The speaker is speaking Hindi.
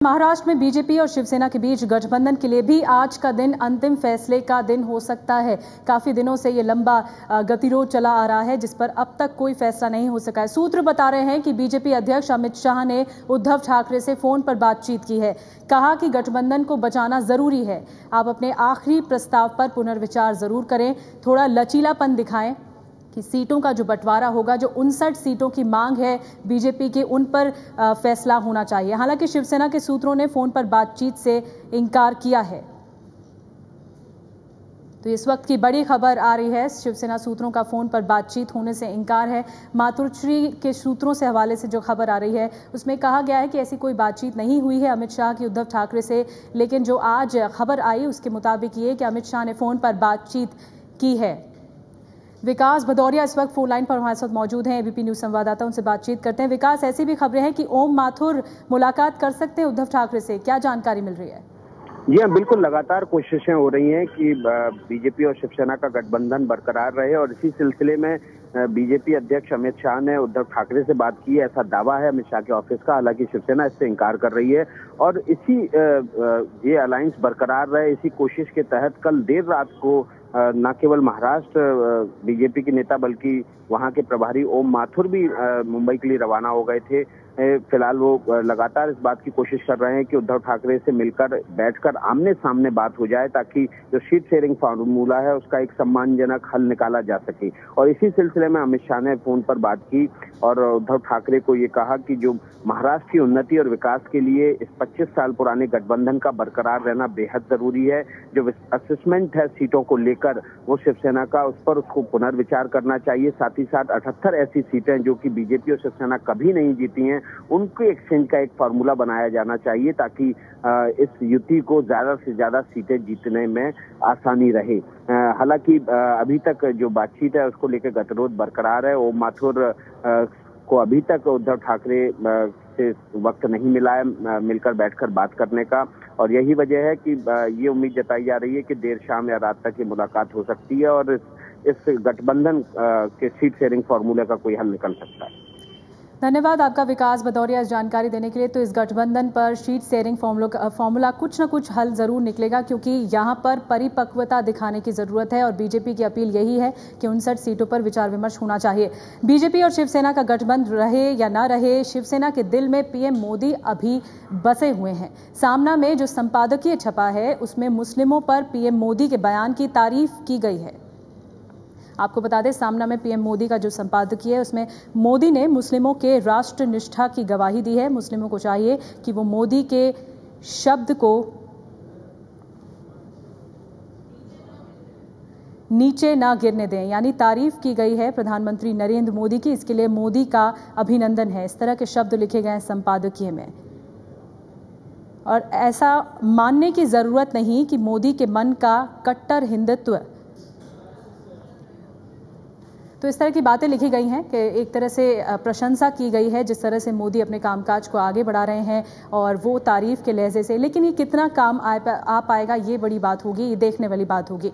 महाराष्ट्र में बीजेपी और शिवसेना के बीच गठबंधन के लिए भी आज का दिन अंतिम फैसले का दिन हो सकता है। काफी दिनों से ये लंबा गतिरोध चला आ रहा है, जिस पर अब तक कोई फैसला नहीं हो सका है। सूत्र बता रहे हैं कि बीजेपी अध्यक्ष अमित शाह ने उद्धव ठाकरे से फोन पर बातचीत की है। कहा कि गठबंधन को बचाना जरूरी है। आप अपने आखिरी प्रस्ताव पर पुनर्विचार जरूर करें, थोड़ा लचीलापन दिखाएं कि सीटों का जो बंटवारा होगा, जो 59 सीटों की मांग है बीजेपी की, उन पर फैसला होना चाहिए। हालांकि शिवसेना के सूत्रों ने फोन पर बातचीत से इनकार किया है। तो इस वक्त की बड़ी खबर आ रही है, शिवसेना सूत्रों का फोन पर बातचीत होने से इनकार है। मातोश्री के सूत्रों से हवाले से जो खबर आ रही है उसमें कहा गया है कि ऐसी कोई बातचीत नहीं हुई है अमित शाह की उद्धव ठाकरे से। लेकिन जो आज खबर आई उसके मुताबिक ये कि अमित शाह ने फोन पर बातचीत की है। विकास भदौरिया इस वक्त फोन लाइन पर हमारे साथ मौजूद हैं, एबीपी न्यूज संवाददाता, उनसे बातचीत करते हैं। विकास, ऐसी भी खबरें हैं कि ओम माथुर मुलाकात कर सकते हैं उद्धव ठाकरे से, क्या जानकारी मिल रही है? जी हाँ, बिल्कुल लगातार कोशिशें हो रही हैं कि बीजेपी और शिवसेना का गठबंधन बरकरार रहे, और इसी सिलसिले में बीजेपी अध्यक्ष अमित शाह ने उद्धव ठाकरे से बात की है, ऐसा दावा है अमित शाह के ऑफिस का। हालांकि शिवसेना इससे इनकार कर रही है, और इसी ये अलायंस बरकरार रहे, इसी कोशिश के तहत कल देर रात को न केवल महाराष्ट्र बीजेपी के नेता बल्कि वहां के प्रभारी ओम माथुर भी मुंबई के लिए रवाना हो गए थे। फिलहाल वो लगातार इस बात की कोशिश कर रहे हैं कि उद्धव ठाकरे से मिलकर बैठकर आमने सामने बात हो जाए, ताकि जो सीट शेयरिंग फार्मूला है उसका एक सम्मानजनक हल निकाला जा सके। और इसी सिलसिले में अमित शाह ने फोन पर बात की और उद्धव ठाकरे को ये कहा कि जो महाराष्ट्र की उन्नति और विकास के लिए इस 25 साल पुराने गठबंधन का बरकरार रहना बेहद जरूरी है। जो असेसमेंट है सीटों को लेकर वो शिवसेना का, उस पर उसको पुनर्विचार करना चाहिए। साथ ही साथ 78 ऐसी सीटें जो कि बीजेपी और शिवसेना कभी नहीं जीती हैं, उनके एक्सचेंज का एक फार्मूला बनाया जाना चाहिए, ताकि इस युति को ज्यादा से ज्यादा सीटें जीतने में आसानी रहे। हालांकि अभी तक जो बातचीत है उसको लेकर गतिरोध बरकरार है। ओम माथुर को अभी तक उद्धव ठाकरे से वक्त नहीं मिला है मिलकर बैठकर बात करने का, और यही वजह है कि ये उम्मीद जताई जा रही है कि देर शाम या रात तक ये मुलाकात हो सकती है और इस गठबंधन के सीट शेयरिंग फार्मूले का कोई हल निकल सकता है। धन्यवाद आपका विकास भदौरिया इस जानकारी देने के लिए। तो इस गठबंधन पर शीट शेयरिंग फॉर्मूला कुछ न कुछ हल जरूर निकलेगा, क्योंकि यहां पर परिपक्वता दिखाने की जरूरत है और बीजेपी की अपील यही है कि 59 सीटों पर विचार विमर्श होना चाहिए। बीजेपी और शिवसेना का गठबंधन रहे या ना रहे, शिवसेना के दिल में पीएम मोदी अभी बसे हुए हैं। सामना में जो संपादकीय छपा है उसमें मुस्लिमों पर पीएम मोदी के बयान की तारीफ की गई है। आपको बता दें, सामना में पीएम मोदी का जो संपादकीय है उसमें मोदी ने मुस्लिमों के राष्ट्र निष्ठा की गवाही दी है। मुस्लिमों को चाहिए कि वो मोदी के शब्द को नीचे ना गिरने दें, यानी तारीफ की गई है प्रधानमंत्री नरेंद्र मोदी की। इसके लिए मोदी का अभिनंदन है, इस तरह के शब्द लिखे गए हैं संपादकीय में। और ऐसा मानने की जरूरत नहीं कि मोदी के मन का कट्टर हिंदुत्व, तो इस तरह की बातें लिखी गई हैं कि एक तरह से प्रशंसा की गई है जिस तरह से मोदी अपने कामकाज को आगे बढ़ा रहे हैं, और वो तारीफ के लहजे से। लेकिन ये कितना काम आ पाएगा, ये बड़ी बात होगी, ये देखने वाली बात होगी।